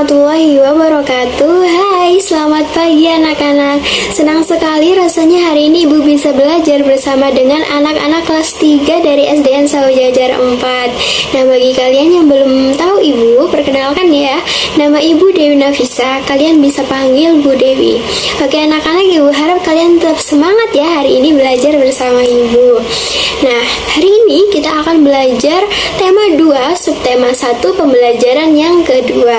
warahmatullahi wabarakatuh. Hai, selamat pagi anak-anak. Senang sekali rasanya hari ini Ibu bisa belajar bersama dengan anak-anak kelas 3 dari SDN Sawojajar 4. Nah, bagi kalian yang belum tahu Ibu, perkenalkan ya. Nama Ibu Dewi Nafisa, kalian bisa panggil Bu Dewi. Oke anak-anak, Ibu harap kalian tetap semangat ya hari ini belajar bersama Ibu. Nah, hari ini kita akan belajar tema 2, subtema 1, pembelajaran yang kedua.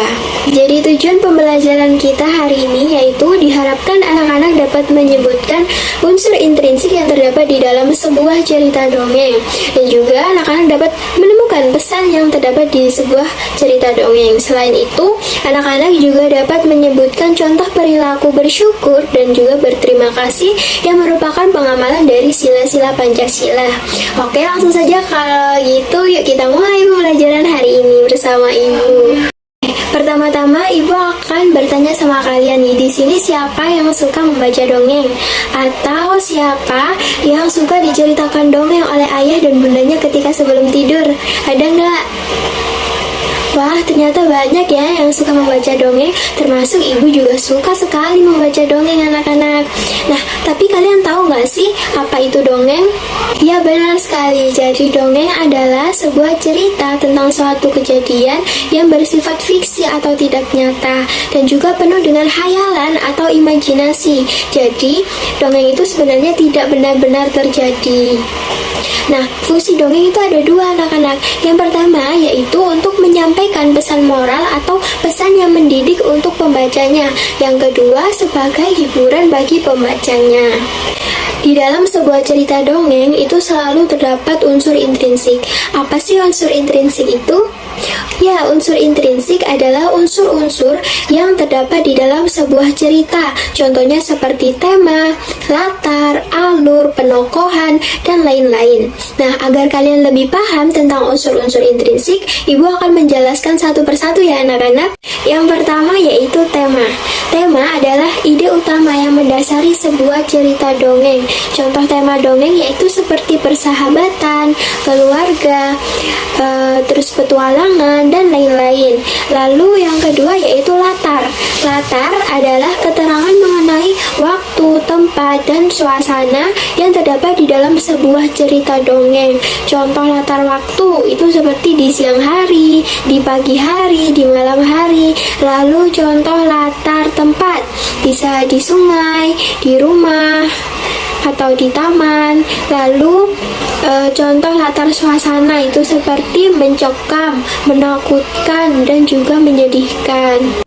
Jadi tujuan pembelajaran kita hari ini yaitu diharapkan anak-anak dapat menyebutkan unsur intrinsik yang terdapat di dalam sebuah cerita dongeng, dan juga anak-anak dapat menemukan pesan yang terdapat di sebuah cerita dongeng. Selain itu, anak-anak juga dapat menyebutkan contoh perilaku bersyukur dan juga berterima kasih yang merupakan pengamalan dari sila-sila Pancasila. Oke, langsung saja kalau gitu yuk kita mulai pembelajaran hari ini bersama Ibu. Pertama-tama Ibu akan bertanya sama kalian nih, di sini siapa yang suka membaca dongeng? Atau siapa yang suka diceritakan dongeng oleh ayah dan bundanya ketika sebelum tidur? Ada nggak? Wah, ternyata banyak ya yang suka membaca dongeng, termasuk Ibu juga suka sekali membaca dongeng anak-anak. Nah, tapi kalian tahu nggak sih apa itu dongeng? Ya, benar sekali. Jadi dongeng adalah sebuah cerita tentang suatu kejadian yang bersifat fiksi atau tidak nyata, dan juga penuh dengan khayalan atau imajinasi. Jadi, dongeng itu sebenarnya tidak benar-benar terjadi. Nah, fungsi dongeng itu ada dua anak-anak. Yang pertama yaitu untuk menyampaikan pesan moral atau pesan yang mendidik untuk pembacanya. Yang kedua sebagai hiburan bagi pembacanya. Di dalam sebuah cerita dongeng itu selalu terdapat unsur intrinsik. Apa sih unsur intrinsik itu? Ya, unsur intrinsik adalah unsur-unsur yang terdapat di dalam sebuah cerita. Contohnya seperti tema, latar, alur, penokohan, dan lain-lain. Nah, agar kalian lebih paham tentang unsur-unsur intrinsik, Ibu akan menjelaskan satu persatu ya anak-anak. Yang pertama yaitu tema. Tema adalah ide utama yang mendasari sebuah cerita dongeng. Contoh tema dongeng yaitu seperti persahabatan, keluarga, terus petualangan, dan lain-lain. Lalu yang kedua yaitu latar. Latar adalah keterangan mengenai waktu, tempat, dan suasana yang terdapat di dalam sebuah cerita dongeng. Contoh latar waktu itu seperti di siang hari, di pagi hari, di malam hari. Lalu contoh latar tempat bisa di sungai, di rumah, atau di taman. Lalu contoh latar suasana itu seperti mencekam, menakutkan, dan juga menyedihkan.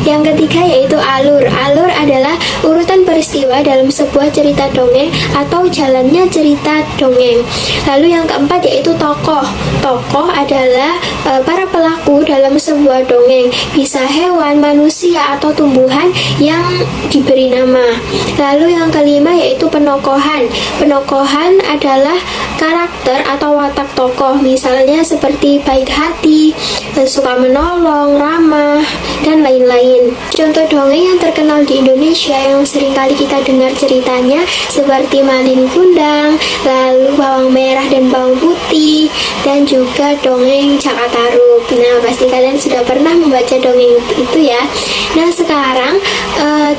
Yang ketiga yaitu alur. Alur adalah urutan peristiwa dalam sebuah cerita dongeng atau jalannya cerita dongeng. Lalu yang keempat yaitu tokoh. Tokoh adalah para pelaku dalam sebuah dongeng. Bisa hewan, manusia, atau tumbuhan yang diberi nama. Lalu yang kelima yaitu penokohan. Penokohan adalah karakter atau watak tokoh. Misalnya seperti baik hati, suka menolong, ramah, dan lain-lain. Contoh dongeng yang terkenal di Indonesia yang sering kali kita dengar ceritanya seperti Malin Kundang, lalu Bawang Merah dan Bawang Putih, dan juga dongeng Caka Tarub. Nah, pasti kalian sudah pernah membaca dongeng itu ya. Nah, sekarang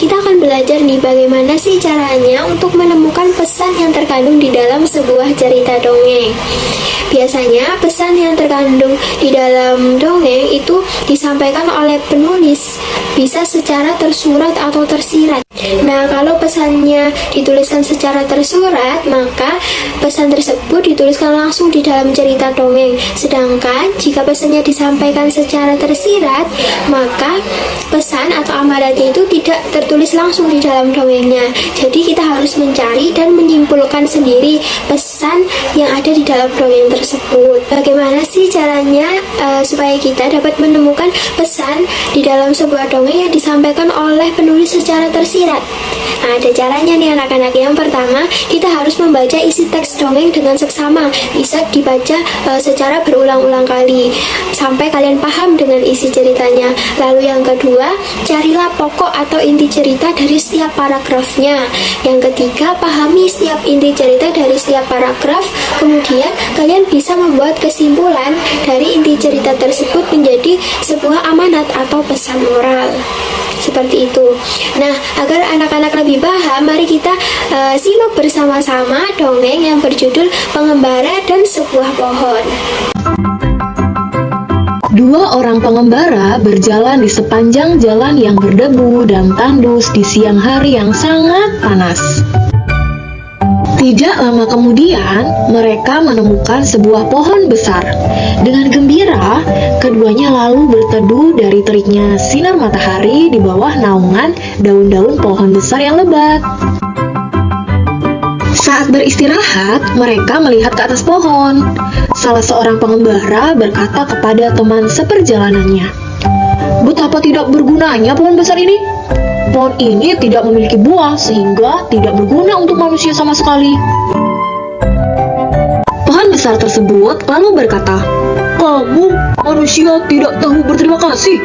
kita akan belajar nih bagaimana sih caranya untuk menemukan pesan yang terkandung di dalam sebuah cerita dongeng. Biasanya pesan yang terkandung di dalam dongeng itu disampaikan oleh penulis, bisa secara tersurat atau tersirat. Nah, kalau pesannya dituliskan secara tersurat, maka pesan tersebut dituliskan langsung di dalam cerita dongeng. Sedangkan jika pesannya disampaikan secara tersirat, maka pesan atau amalannya itu tidak tertulis langsung di dalam dongengnya. Jadi kita harus mencari dan menyimpulkan sendiri pesan yang ada di dalam dongeng tersebut. Bagaimana sih caranya supaya kita dapat menemukan pesan di dalam sebuah dongeng yang disampaikan oleh penulis secara tersirat? Nah, ada caranya nih anak-anak. Yang pertama, kita harus membaca isi teks dongeng dengan seksama. Bisa dibaca secara berulang-ulang kali sampai kalian paham dengan isi ceritanya. Lalu yang kedua, carilah pokok atau inti cerita dari setiap paragrafnya. Yang ketiga, pahami setiap inti cerita dari setiap paragraf. Kemudian kalian bisa membuat kesimpulan dari inti cerita tersebut menjadi sebuah amanat atau pesan moral. Seperti itu. Nah, agar anak-anak lebih paham, mari kita simak bersama-sama dongeng yang berjudul Pengembara dan Sebuah Pohon. Dua orang pengembara berjalan di sepanjang jalan yang berdebu dan tandus di siang hari yang sangat panas. Tidak lama kemudian, mereka menemukan sebuah pohon besar. Dengan gembira, keduanya lalu berteduh dari teriknya sinar matahari di bawah naungan daun-daun pohon besar yang lebat. Saat beristirahat, mereka melihat ke atas pohon. Salah seorang pengembara berkata kepada teman seperjalanannya, "Betapa tidak bergunanya pohon besar ini. Pohon ini tidak memiliki buah sehingga tidak berguna untuk manusia sama sekali." Pohon besar tersebut lalu berkata, "Kamu manusia tidak tahu berterima kasih."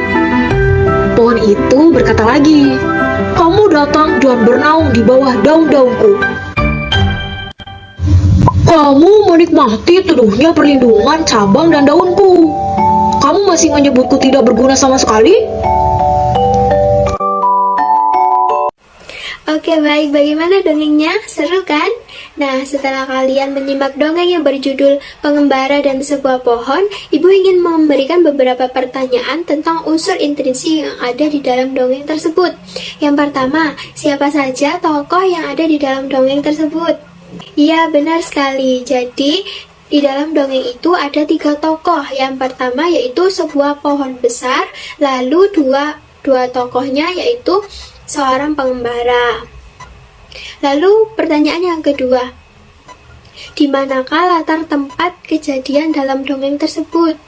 Pohon itu berkata lagi, "Kamu datang dan bernaung di bawah daun-daunku. Kamu menikmati teduhnya perlindungan cabang dan daunku. Kamu masih menyebutku tidak berguna sama sekali?" Oke, baik. Bagaimana dongengnya? Seru kan? Nah, setelah kalian menyimak dongeng yang berjudul Pengembara dan Sebuah Pohon, Ibu ingin memberikan beberapa pertanyaan tentang unsur intrinsik yang ada di dalam dongeng tersebut. Yang pertama, siapa saja tokoh yang ada di dalam dongeng tersebut? Iya, benar sekali. Jadi, di dalam dongeng itu ada 3 tokoh. Yang pertama yaitu sebuah pohon besar, lalu dua tokohnya yaitu seorang pengembara. Lalu pertanyaan yang kedua, di manakah latar tempat kejadian dalam dongeng tersebut?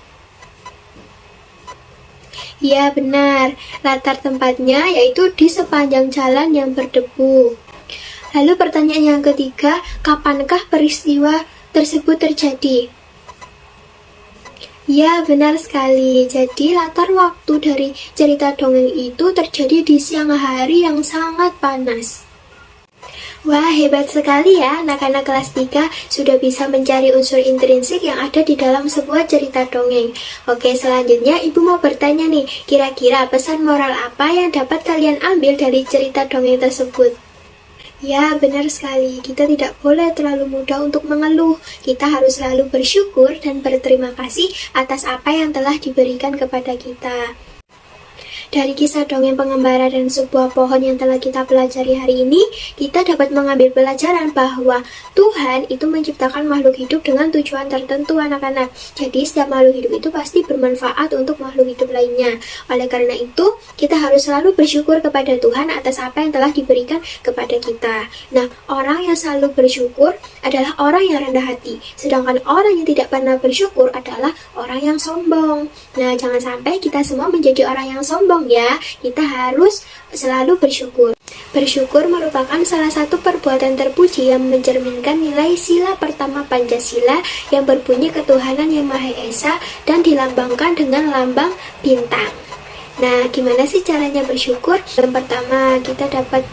Ya, benar, latar tempatnya yaitu di sepanjang jalan yang berdebu. Lalu pertanyaan yang ketiga, kapankah peristiwa tersebut terjadi? Ya, benar sekali. Jadi, latar waktu dari cerita dongeng itu terjadi di siang hari yang sangat panas. Wah, hebat sekali ya, anak-anak kelas 3 sudah bisa mencari unsur intrinsik yang ada di dalam sebuah cerita dongeng. Oke, selanjutnya Ibu mau bertanya nih, kira-kira pesan moral apa yang dapat kalian ambil dari cerita dongeng tersebut? Ya, benar sekali. Kita tidak boleh terlalu mudah untuk mengeluh. Kita harus selalu bersyukur dan berterima kasih atas apa yang telah diberikan kepada kita. Dari kisah dongeng Pengembara dan Sebuah Pohon yang telah kita pelajari hari ini, kita dapat mengambil pelajaran bahwa Tuhan itu menciptakan makhluk hidup dengan tujuan tertentu, anak-anak. Jadi setiap makhluk hidup itu pasti bermanfaat untuk makhluk hidup lainnya. Oleh karena itu, kita harus selalu bersyukur kepada Tuhan atas apa yang telah diberikan kepada kita. Nah, orang yang selalu bersyukur adalah orang yang rendah hati. Sedangkan orang yang tidak pernah bersyukur adalah orang yang sombong. Nah, jangan sampai kita semua menjadi orang yang sombong ya. Kita harus selalu bersyukur. Bersyukur merupakan salah satu perbuatan terpuji yang mencerminkan nilai sila pertama Pancasila yang berbunyi ketuhanan yang Maha Esa dan dilambangkan dengan lambang bintang. Nah, gimana sih caranya bersyukur? Yang pertama, kita dapat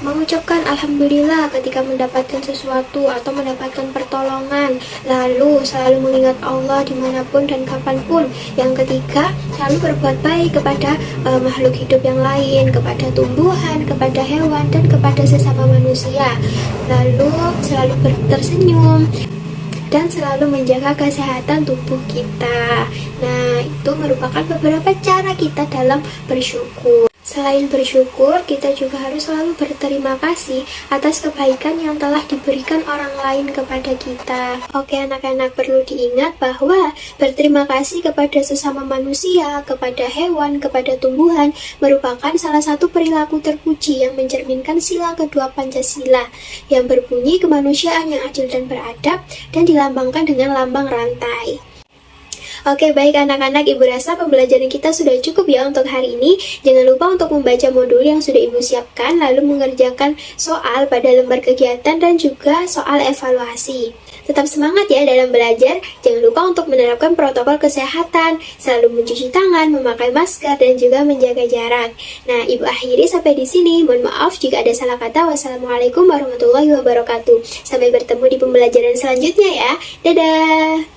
mengucapkan Alhamdulillah ketika mendapatkan sesuatu atau mendapatkan pertolongan. Lalu, selalu mengingat Allah dimanapun dan kapanpun. Yang ketiga, selalu berbuat baik kepada makhluk hidup yang lain, kepada tumbuhan, kepada hewan, dan kepada sesama manusia. Lalu, selalu tersenyum dan selalu menjaga kesehatan tubuh kita. Nah, itu merupakan beberapa cara kita dalam bersyukur. Selain bersyukur, kita juga harus selalu berterima kasih atas kebaikan yang telah diberikan orang lain kepada kita. Oke, anak-anak, perlu diingat bahwa berterima kasih kepada sesama manusia, kepada hewan, kepada tumbuhan merupakan salah satu perilaku terpuji yang mencerminkan sila kedua Pancasila yang berbunyi kemanusiaan yang adil dan beradab dan dilambangkan dengan lambang rantai. Oke, baik anak-anak, Ibu rasa pembelajaran kita sudah cukup ya untuk hari ini. Jangan lupa untuk membaca modul yang sudah Ibu siapkan, lalu mengerjakan soal pada lembar kegiatan dan juga soal evaluasi. Tetap semangat ya dalam belajar. Jangan lupa untuk menerapkan protokol kesehatan, selalu mencuci tangan, memakai masker, dan juga menjaga jarak. Nah, Ibu akhiri sampai di sini. Mohon maaf jika ada salah kata. Wassalamualaikum warahmatullahi wabarakatuh. Sampai bertemu di pembelajaran selanjutnya ya. Dadah!